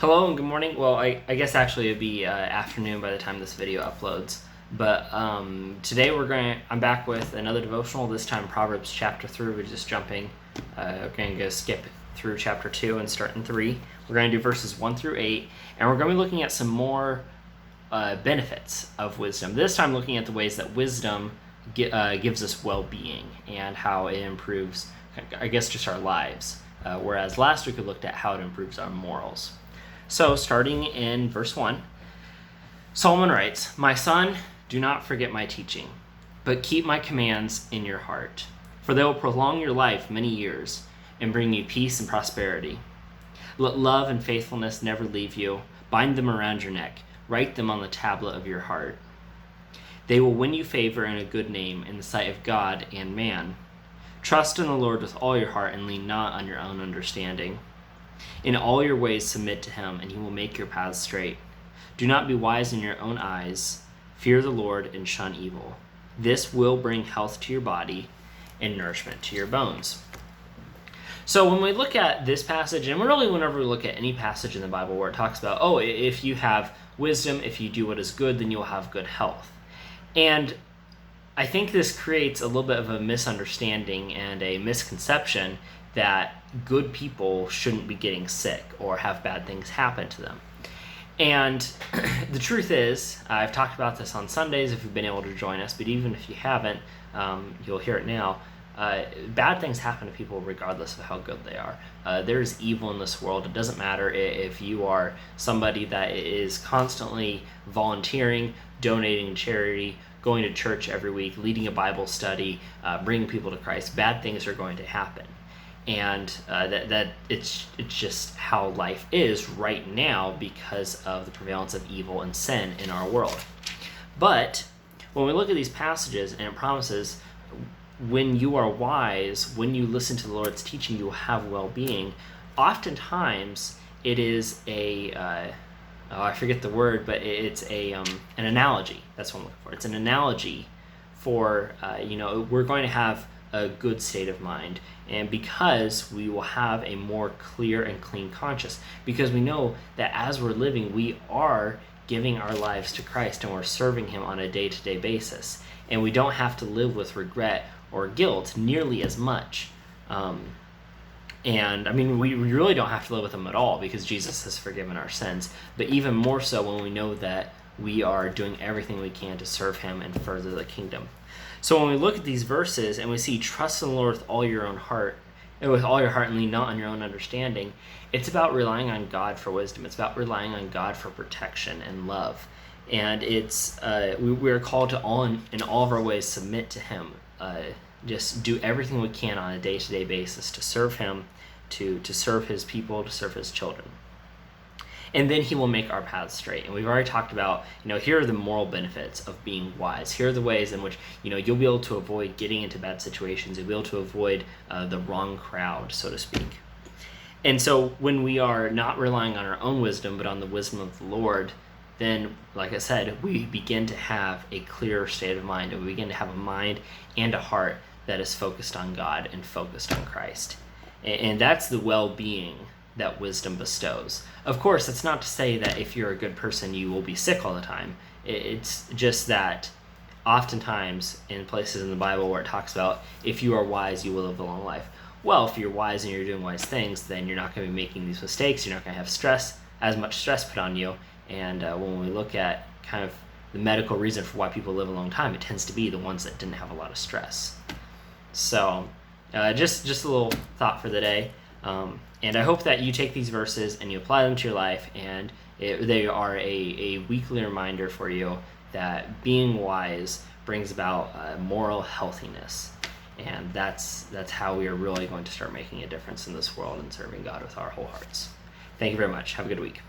Hello and good morning. Well, I guess actually it'd be afternoon by the time this video uploads. But today I'm back with another devotional. This time Proverbs chapter 3. We're just jumping. We're going to go skip through chapter 2 and start in 3. We're going to do verses 1 through 8, and we're going to be looking at some more benefits of wisdom. This time looking at the ways that wisdom gives us well-being and how it improves, I guess, just our lives. Whereas last week we looked at how it improves our morals. So, starting in verse 1, Solomon writes, "My son, do not forget my teaching, but keep my commands in your heart, for they will prolong your life many years and bring you peace and prosperity. Let love and faithfulness never leave you. Bind them around your neck. Write them on the tablet of your heart. They will win you favor and a good name in the sight of God and man. Trust in the Lord with all your heart and lean not on your own understanding. In all your ways submit to him, and he will make your paths straight. Do not be wise in your own eyes. Fear the Lord and shun evil. This will bring health to your body and nourishment to your bones." So when we look at this passage, and really whenever we look at any passage in the Bible where it talks about, if you have wisdom, if you do what is good, then you'll have good health. And I think this creates a little bit of a misunderstanding and a misconception that good people shouldn't be getting sick or have bad things happen to them. And the truth is, I've talked about this on Sundays if you've been able to join us, but even if you haven't, you'll hear it now. Bad things happen to people regardless of how good they are. There's evil in this world. It doesn't matter if you are somebody that is constantly volunteering, donating to charity, going to church every week, leading a Bible study, bringing people to Christ. Bad things are going to happen. And that it's just how life is right now because of the prevalence of evil and sin in our world. But when we look at these passages, and it promises, when you are wise, when you listen to the Lord's teaching, you will have well-being. Oftentimes, it is I forget the word, but it's an analogy. That's what I'm looking for. It's an analogy for, we're going to have a good state of mind, and because we will have a more clear and clean conscience, because we know that as we're living, we are giving our lives to Christ and we're serving him on a day-to-day basis, and we don't have to live with regret or guilt nearly as much. And I mean, we really don't have to live with them at all because Jesus has forgiven our sins, but even more so when we know that we are doing everything we can to serve him and further the kingdom. So when we look at these verses and we see trust in the Lord with all your own heart, and with all your heart and lean not on your own understanding, it's about relying on God for wisdom. It's about relying on God for protection and love. And it's we're called to in all of our ways submit to him. Just do everything we can on a day-to-day basis to serve him, to serve his people, to serve his children. And then he will make our paths straight. And we've already talked about, here are the moral benefits of being wise. Here are the ways in which, you'll be able to avoid getting into bad situations. You'll be able to avoid the wrong crowd, so to speak. And so when we are not relying on our own wisdom, but on the wisdom of the Lord, then, like I said, we begin to have a clearer state of mind. And we begin to have a mind and a heart that is focused on God and focused on Christ. And that's the well-being that wisdom bestows. Of course, that's not to say that if you're a good person, you will be sick all the time. It's just that oftentimes in places in the Bible where it talks about if you are wise, you will live a long life. Well, if you're wise and you're doing wise things, then you're not going to be making these mistakes. You're not going to have as much stress put on you. And when we look at kind of the medical reason for why people live a long time, it tends to be the ones that didn't have a lot of stress. So just a little thought for the day. And I hope that you take these verses and you apply them to your life, and they are a weekly reminder for you that being wise brings about moral healthiness. And that's how we are really going to start making a difference in this world and serving God with our whole hearts. Thank you very much. Have a good week.